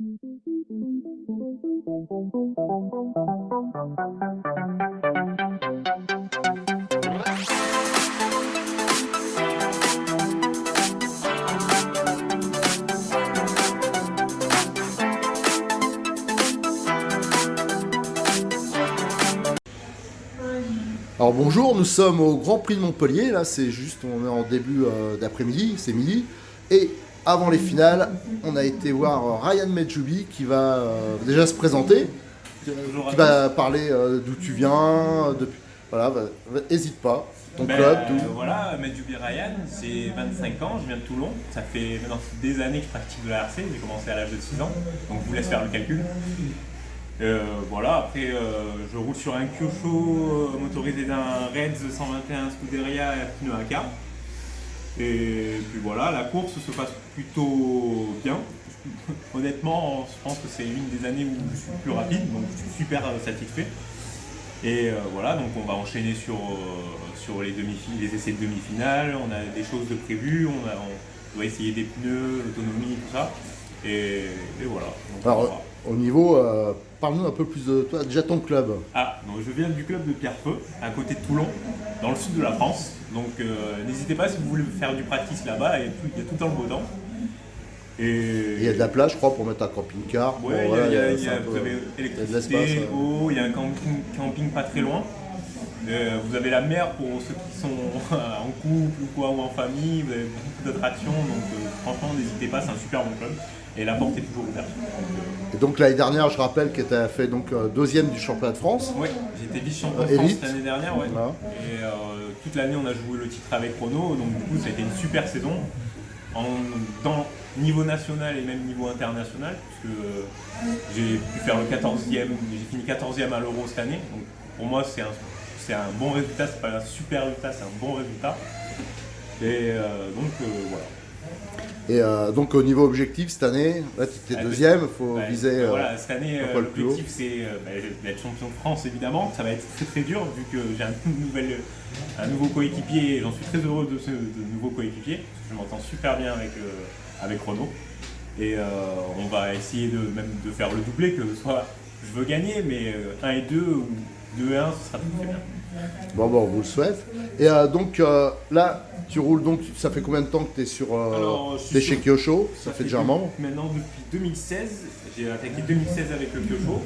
Alors bonjour, nous sommes au Grand Prix de Montpellier, là c'est juste, on est en début d'après-midi, c'est midi, et avant les finales, on a été voir Ryan Medjugorje qui va déjà se présenter, qui va parler d'où tu viens, voilà, hésite pas, ton club, tout. Voilà, Medjugorje Ryan, j'ai 25 ans, je viens de Toulon, ça fait maintenant des années que je pratique de la RC, j'ai commencé à l'âge de 6 ans, donc je vous laisse faire le calcul. Voilà, après je roule sur un Kyosho motorisé d'un Reds 121 Scuderia pneu AK. Et puis voilà, la course se passe plutôt bien. Honnêtement, je pense que c'est une des années où je suis plus rapide, donc je suis super satisfait. Et voilà, donc on va enchaîner sur les essais de demi-finale, on a des choses de prévues, on doit essayer des pneus, l'autonomie, tout ça. Et voilà. Donc, Alors au niveau, parle-nous un peu plus de toi, déjà ton club. Donc je viens du club de Pierrefeu, à côté de Toulon, dans le sud de la France. Donc n'hésitez pas si vous voulez faire du practice là-bas, il y a tout le temps le beau temps. Et Il y a de la place, je crois, pour mettre un camping-car. ouais, Bon, voilà, vous avez il y a de électricité, l'espace, eau, il y a un camping pas très loin. Vous avez la mer pour ceux qui sont en couple ou en famille, vous avez beaucoup d'attractions, donc franchement n'hésitez pas, c'est un super bon club. Et la porte est toujours ouverte. Et donc l'année dernière, je rappelle que tu as fait donc deuxième du championnat de France. Oui, j'ai été vice-champion de France Élite. l'année dernière. Ouais. Voilà. Et toute l'année, on a joué le titre avec Renault, donc du coup, ça a été une super saison. Dans niveau national et même niveau international, puisque j'ai pu faire le 14e, j'ai fini 14e à l'Euro cette année. Donc pour moi, c'est un bon résultat, c'est pas un super résultat, c'est un bon résultat. Et voilà. Et donc au niveau objectif cette année, là tu étais deuxième, il faut viser. Voilà, cette année, un peu le plus haut. l'objectif c'est d'être champion de France évidemment. Ça va être très très dur vu que j'ai un nouveau coéquipier et j'en suis très heureux de ce nouveau coéquipier. Parce que je m'entends super bien avec Renault. Et on va essayer même de faire le doublé, que ce soit je veux gagner, mais 1 et 2 ou 2 et 1, ce sera très bien. Bon, on vous le souhaite. Et donc là, tu roules donc, ça fait combien de temps que tu es Alors, je suis t'es chez Kyosho? Ça fait déjà un moment. Maintenant, depuis 2016, j'ai attaqué 2016 avec le Kyosho.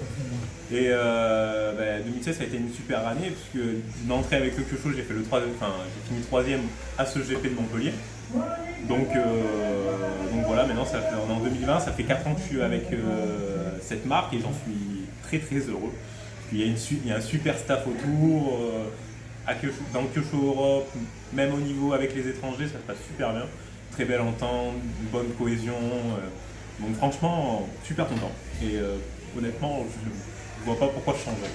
Et 2016, ça a été une super année, puisque d'entrée avec le Kyosho, j'ai fini troisième à ce GP de Montpellier. Donc voilà, maintenant, on est en 2020, ça fait 4 ans que je suis avec cette marque et j'en suis très très heureux. Puis il y a un super staff autour. Dans le Kyosho Europe, même au niveau avec les étrangers, ça se passe super bien. Très belle entente, une bonne cohésion. Donc franchement, super content. Et honnêtement, je ne vois pas pourquoi je changerais.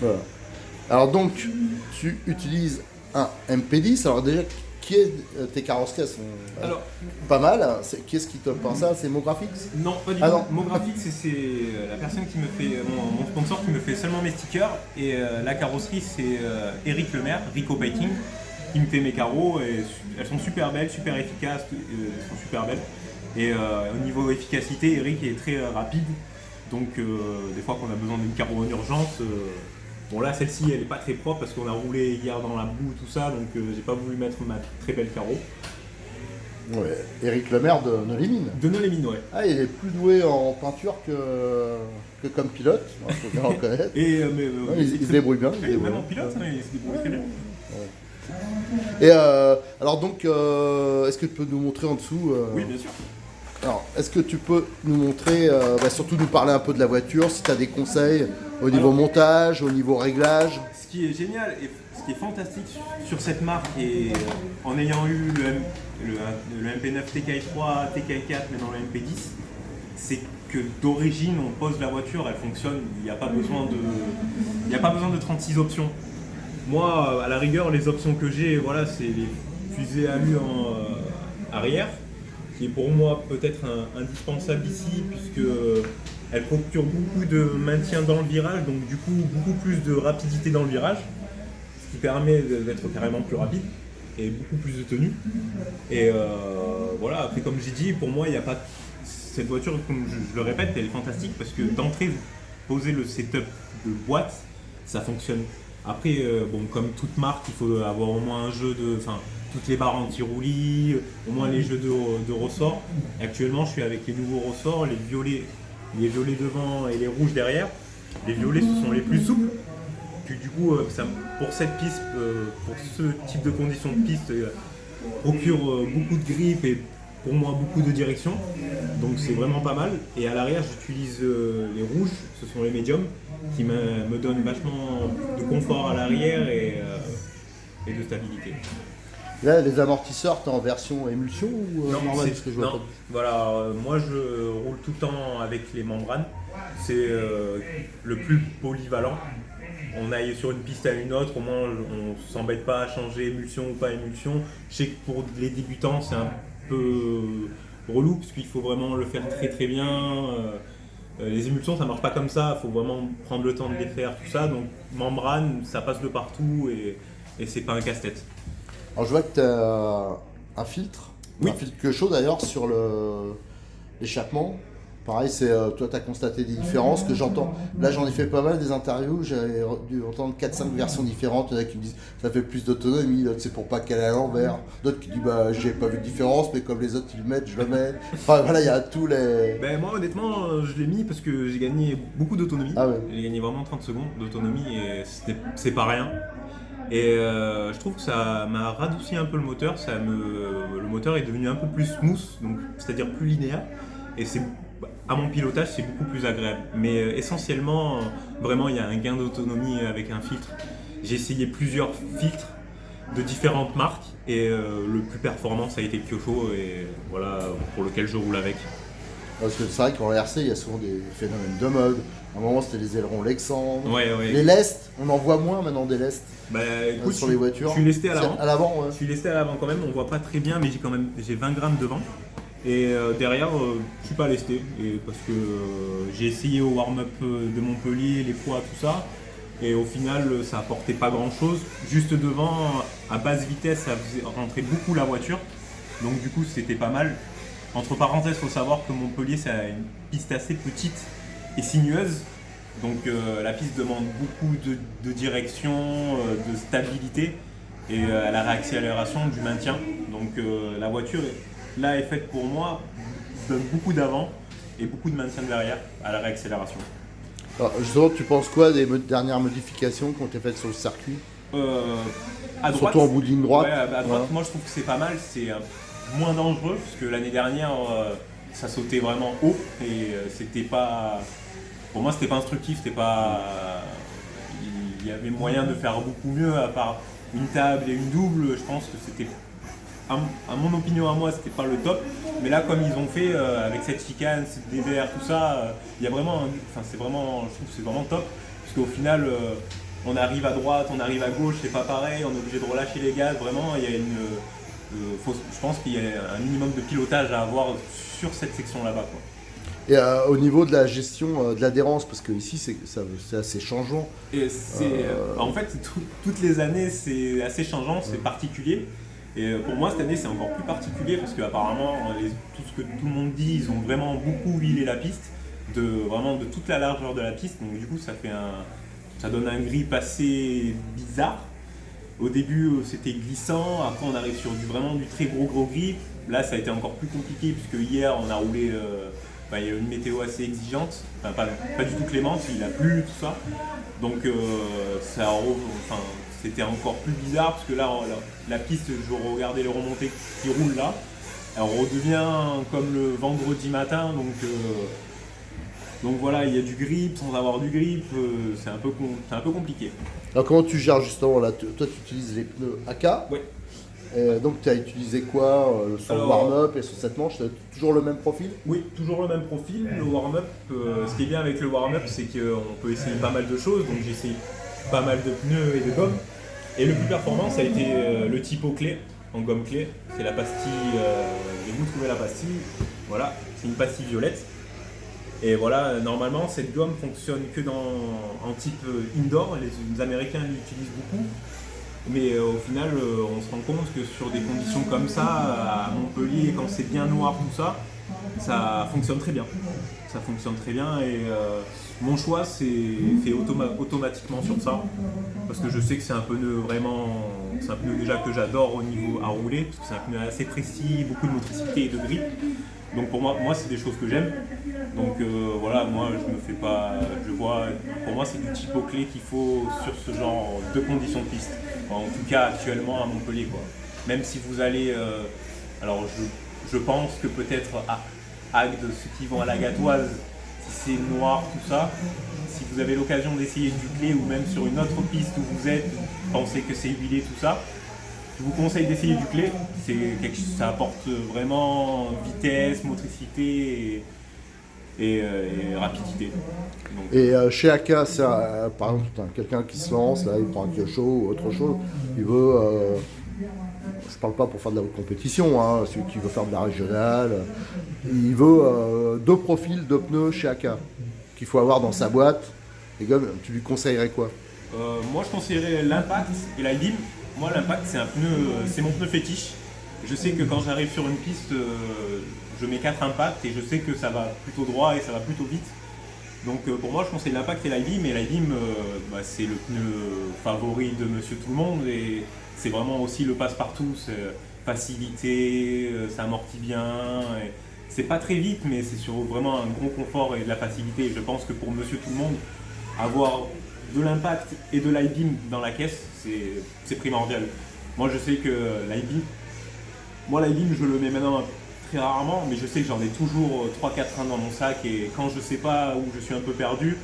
Voilà. Alors donc, tu utilises un MP10. Alors déjà, tes carrosseries, elles sont Alors, pas mal. Qu'est-ce qui te pense ça? C'est Mographics? non, pas du Ah tout. non. Mographics, c'est la personne qui me fait, mon sponsor qui me fait seulement mes stickers. Et la carrosserie, c'est Eric Lemaire, Rico Painting, qui me fait mes carreaux. Et elles sont super belles, super efficaces, elles sont super belles. Et au niveau efficacité, Eric est très rapide. Donc des fois qu'on a besoin d'une carreau en urgence, bon là celle-ci elle est pas très propre parce qu'on a roulé hier dans la boue tout ça, donc j'ai pas voulu mettre ma très belle carreau. Ouais. Éric Lemaire de Nolimine. De Nolémine, ouais. Ah, il est plus doué en peinture que comme pilote, il faut bien le reconnaître. Et Il se débrouille bien. même en pilote, hein, il se débrouille très bien. Et alors donc, est-ce que tu peux nous montrer en dessous Oui, bien sûr. Alors, est-ce que tu peux nous montrer, surtout nous parler un peu de la voiture, si tu as des conseils au niveau montage, au niveau réglage? Ce qui est génial et ce qui est fantastique sur cette marque, et en ayant eu le MP9 TKI3, TKI4, maintenant le MP10, c'est que d'origine on pose la voiture, elle fonctionne, il n'y a pas besoin de 36 options. Moi, à la rigueur, les options que j'ai, voilà, c'est les fusées alu en arrière, qui est pour moi peut-être indispensable ici, puisque elle procure beaucoup de maintien dans le virage, donc du coup beaucoup plus de rapidité dans le virage, ce qui permet d'être carrément plus rapide et beaucoup plus de tenue. Et voilà, après comme j'ai dit, pour moi il n'y a pas cette voiture, comme je le répète, elle est fantastique parce que d'entrée, vous posez le setup de boîte, ça fonctionne. Après, comme toute marque, il faut avoir au moins un jeu toutes les barres anti-roulis, au moins les jeux de ressorts. Et actuellement, je suis avec les nouveaux ressorts, les violets devant et les rouges derrière. Les violets, ce sont les plus souples. Puis, du coup, pour cette piste, pour ce type de conditions de piste, procure beaucoup de grip et pour moi beaucoup de direction. Donc c'est vraiment pas mal. Et à l'arrière, j'utilise les rouges, ce sont les médiums, qui me donnent vachement de confort à l'arrière et de stabilité. Là, les amortisseurs, t'es en version émulsion ou normale parce que je vois non. pas. Voilà, moi je roule tout le temps avec les membranes. C'est le plus polyvalent. On aille sur une piste à une autre, au moins on s'embête pas à changer émulsion ou pas émulsion. Je sais que pour les débutants c'est un peu relou parce qu'il faut vraiment le faire très très bien. Les émulsions ça marche pas comme ça, il faut vraiment prendre le temps de les faire, tout ça. Donc membrane ça passe de partout et c'est pas un casse-tête. Alors je vois que t'as un filtre, Oui. un filtre chaud d'ailleurs sur l'échappement. Pareil, toi tu as constaté des différences que j'entends. Là j'en ai fait pas mal des interviews, j'ai dû entendre 4-5 versions différentes. Il y en a qui me disent ça fait plus d'autonomie, d'autres c'est pour pas qu'elle est à l'envers, d'autres qui disent j'ai pas vu de différence mais comme les autres ils le mettent, je le mets. Enfin voilà, il y a tous les... Moi honnêtement je l'ai mis parce que j'ai gagné beaucoup d'autonomie. Ah ouais. J'ai gagné vraiment 30 secondes d'autonomie et c'est pas rien. Et je trouve que ça m'a radouci un peu le moteur, le moteur est devenu un peu plus smooth, donc c'est-à-dire plus linéaire. Et à mon pilotage, c'est beaucoup plus agréable. Mais essentiellement, vraiment, il y a un gain d'autonomie avec un filtre. J'ai essayé plusieurs filtres de différentes marques et le plus performant, ça a été Kyosho et voilà, pour lequel je roule avec. Parce que c'est vrai qu'en RC, il y a souvent des phénomènes de mode. À un moment, c'était les ailerons Lexandre. Ouais. Les lestes, on en voit moins maintenant des lestes Écoute, sur les voitures. Je suis lesté à l'avant. À l'avant, ouais. Je suis lesté à l'avant quand même, on voit pas très bien, mais j'ai 20 grammes devant. Et derrière, je suis pas lesté parce que j'ai essayé au warm-up de Montpellier, les poids, tout ça. Et au final, ça apportait pas grand-chose. Juste devant, à basse vitesse, ça faisait rentrer beaucoup la voiture. Donc du coup, c'était pas mal. Entre parenthèses, il faut savoir que Montpellier, c'est une piste assez petite et sinueuse. Donc la piste demande beaucoup de direction, de stabilité et à la réaccélération du maintien. Donc la voiture là est faite pour moi, donne beaucoup d'avant et beaucoup de maintien de derrière à la réaccélération. Alors, justement, tu penses quoi des dernières modifications qui ont été faites sur le circuit? À droite, surtout en bout de ligne droite. Ouais, à droite, Voilà. moi je trouve que c'est pas mal, c'est moins dangereux parce que l'année dernière ça sautait vraiment haut et c'était pas. Pour moi c'était pas instructif, c'était pas. Il y avait moyen de faire beaucoup mieux à part une table et une double, je pense que c'était. À mon opinion à moi c'était pas le top, mais là comme ils ont fait avec cette chicane, cette DVR, tout ça, il y a vraiment c'est vraiment, je trouve que c'est vraiment top parce qu'au final on arrive à droite, on arrive à gauche, c'est pas pareil, on est obligé de relâcher les gaz, vraiment il y a je pense qu'il y a un minimum de pilotage à avoir sur cette section là-bas, quoi. Et au niveau de la gestion de l'adhérence, parce que ici c'est assez changeant. Et en fait toutes les années c'est assez changeant, c'est particulier. Et pour moi, cette année, c'est encore plus particulier parce qu'apparemment, tout ce que tout le monde dit, ils ont vraiment beaucoup huilé la piste, vraiment de toute la largeur de la piste. Donc du coup, ça donne un grip assez bizarre. Au début, c'était glissant. Après, on arrive sur vraiment du très gros grip. Là, ça a été encore plus compliqué puisque hier, on a roulé. Il y a une météo assez exigeante, enfin, pas du tout clémente, il a plu, tout ça. Donc c'était encore plus bizarre parce que là, la piste, je regardais les remontées qui roulent là, elle redevient comme le vendredi matin, donc voilà, il y a du grip sans avoir du grip, c'est un peu compliqué. Alors comment tu gères justement là? Toi tu utilises les pneus AK. Ouais. Donc tu as utilisé quoi sur le warm-up et sur cette manche? Tu as toujours le même profil? Oui, toujours le même profil. Le warm-up, ce qui est bien avec le warm-up, c'est qu'on peut essayer pas mal de choses. Donc j'ai essayé pas mal de pneus et de gommes. Et le plus performant, ça a été le typo clé, en gomme clé. C'est la pastille, je vais vous trouver la pastille. Voilà, c'est une pastille violette. Et voilà, normalement, cette gomme fonctionne que en type indoor. Les Américains l'utilisent beaucoup. Mais au final, on se rend compte que sur des conditions comme ça, à Montpellier, quand c'est bien noir, tout ça, ça fonctionne très bien. Ça fonctionne très bien et mon choix s'est fait automatiquement sur ça parce que je sais que c'est un pneu vraiment, c'est un pneu déjà que j'adore au niveau à rouler parce que c'est un pneu assez précis, beaucoup de motricité et de grip. Donc pour moi c'est des choses que j'aime. Donc voilà, moi je me fais pas, je vois, pour moi c'est du type au clé qu'il faut sur ce genre de conditions de piste. En tout cas actuellement à Montpellier quoi. Même si vous allez, alors je pense que peut-être à Agde, ceux qui vont à la Gatoise, si c'est noir tout ça, si vous avez l'occasion d'essayer du clé ou même sur une autre piste où vous êtes, pensez que c'est huilé tout ça. Je vous conseille d'essayer du clé, ça apporte vraiment vitesse, motricité et rapidité. Donc, Et chez AK, par exemple, quelqu'un qui se lance, là, il prend un Kyosho ou autre chose, il veut, je parle pas pour faire de la compétition, hein, celui qui veut faire de la régionale, il veut 2 profils de pneus chez AK qu'il faut avoir dans sa boîte. Et comme tu lui conseillerais quoi? moi je conseillerais l'Impact et l'I-Beam. Moi l'Impact c'est mon pneu fétiche. Je sais que quand j'arrive sur une piste, je mets 4 impacts et je sais que ça va plutôt droit et ça va plutôt vite. Donc pour moi je conseille l'Impact et l'I-Beam. Et l'I-Beam c'est le pneu favori de Monsieur Tout-le-Monde et c'est vraiment aussi le passe-partout. C'est facilité, ça amortit bien. C'est pas très vite mais c'est sur vraiment un gros confort et de la facilité. Et je pense que pour Monsieur Tout-le-Monde, avoir de l'impact et de l'I-Beam dans la caisse, c'est primordial. Moi je sais que l'I-Beam je le mets maintenant très rarement, mais je sais que j'en ai toujours 3-4 dans mon sac et quand je sais pas où je suis un peu perdu,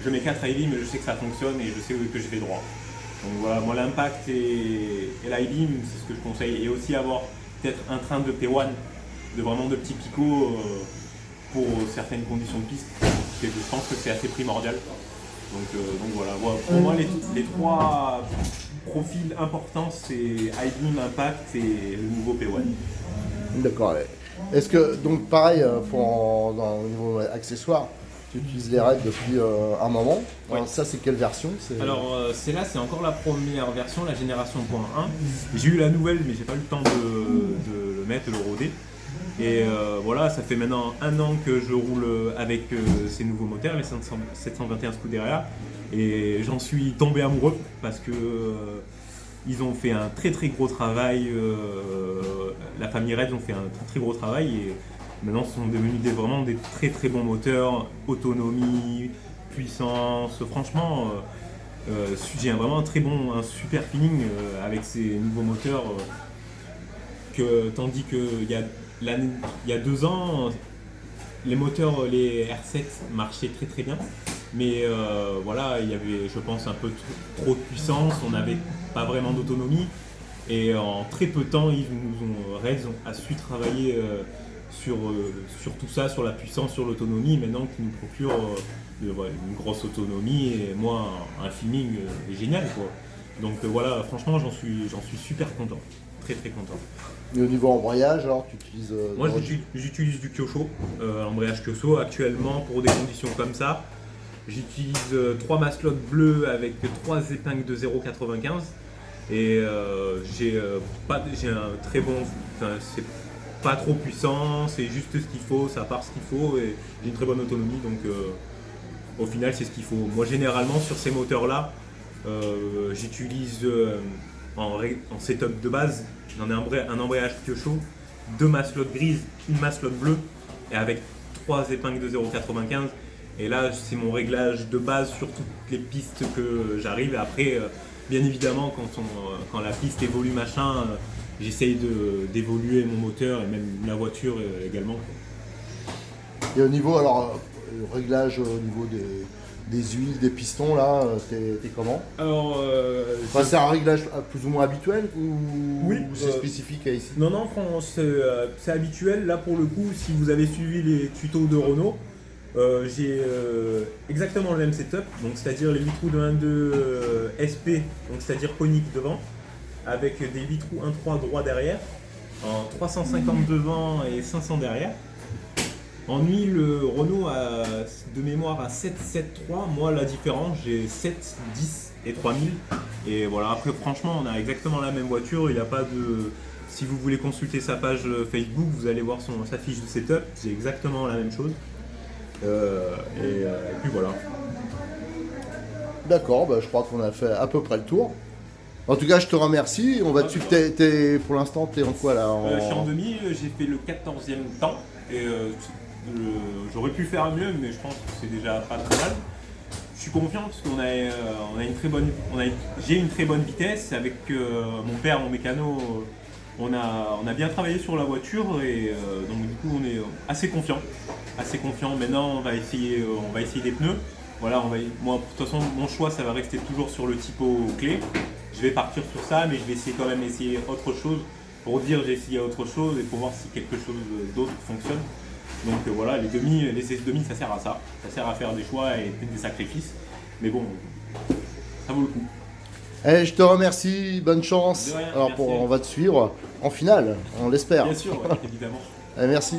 je mets 4 I-Beam et je sais que ça fonctionne et je sais que je vais droit. Donc voilà, moi l'impact et l'I-Beam c'est ce que je conseille et aussi avoir peut-être un train de P1, de vraiment de petits picots pour certaines conditions de piste. Je pense que c'est assez primordial. Donc voilà, pour moi les 3 profils importants c'est I-Beam, Impact et le nouveau P1. D'accord. Est-ce que, donc pareil, au niveau accessoires, tu utilises les raids depuis un moment. Ouais. Alors, ça c'est quelle version? Alors c'est encore la première version, la génération .1. J'ai eu la nouvelle mais j'ai pas eu le temps de le mettre, de le roder. Et voilà, ça fait maintenant 1 an que je roule avec ces nouveaux moteurs, les 721 Scuderia. Et j'en suis tombé amoureux parce que ils ont fait un très très gros travail. La famille Reds ont fait un très très gros travail et maintenant ce sont devenus vraiment des très très bons moteurs, autonomie, puissance. Franchement, j'ai vraiment un super feeling avec ces nouveaux moteurs. Tandis qu'il y a 2 ans, les moteurs, les R7 marchaient très très bien. Mais voilà, il y avait, je pense, un peu trop de puissance, on n'avait pas vraiment d'autonomie. Et en très peu de temps, Reds a su travailler sur tout ça, sur la puissance, sur l'autonomie, maintenant qui nous procure une grosse autonomie et moi un feeling génial, quoi. Donc voilà, franchement, j'en suis super content, très très content. Et au niveau embrayage, alors tu utilises Moi j'utilise du Kyosho, embrayage Kyosho actuellement pour des conditions comme ça. J'utilise 3 maslots bleus avec 3 épingles de 0,95 et j'ai un très bon, c'est pas trop puissant, c'est juste ce qu'il faut, ça part ce qu'il faut et j'ai une très bonne autonomie donc au final c'est ce qu'il faut. Moi généralement sur ces moteurs là j'utilise en setup de base un embrayage Kyosho, 2 maslots grises, une maslotte bleue et avec 3 épingles de 0,95. Et là, c'est mon réglage de base sur toutes les pistes que j'arrive. Et après, bien évidemment, quand la piste évolue, j'essaye d'évoluer mon moteur et même la voiture également. Et au niveau, alors, le réglage au niveau des huiles, des pistons, là, t'es comment? Alors, c'est un réglage plus ou moins habituel ou c'est spécifique à ici? Non, c'est habituel. Là, pour le coup, si vous avez suivi les tutos de Renault, j'ai exactement le même setup, donc c'est-à-dire les 8 trous de 1.2 SP, donc c'est-à-dire conique devant, avec des 8 trous 1.3 droit derrière, en 350 devant et 500 derrière. En huile, le Renault a de mémoire à 7,7,3, moi la différence j'ai 7, 10 et 3000. Et voilà, après franchement on a exactement la même voiture, il n'y a pas de... Si vous voulez consulter sa page Facebook, vous allez voir sa fiche de setup, c'est exactement la même chose. Et puis voilà. D'accord, bah, je crois qu'on a fait à peu près le tour. En tout cas, je te remercie. On va te suivre. Pour l'instant, t'es en quoi là Je suis en demi, j'ai fait le 14e temps. Et j'aurais pu faire mieux, mais je pense que c'est déjà pas très mal. Je suis confiant parce qu'on a une très bonne, j'ai une très bonne vitesse. Avec mon père, mon mécano, on a bien travaillé sur la voiture et donc du coup on est assez confiant. Assez confiant. Maintenant, on va essayer des pneus. Voilà, moi, de toute façon, mon choix, ça va rester toujours sur le typo clé. Je vais partir sur ça, mais je vais essayer quand même essayer autre chose pour dire j'ai essayé autre chose et pour voir si quelque chose d'autre fonctionne. Donc voilà, les S-demi, ça sert à ça. Ça sert à faire des choix et des sacrifices. Mais bon, ça vaut le coup. Je te remercie, bonne chance. De rien, Alors merci. on va te suivre en finale, on l'espère. Bien sûr, ouais, évidemment. Merci.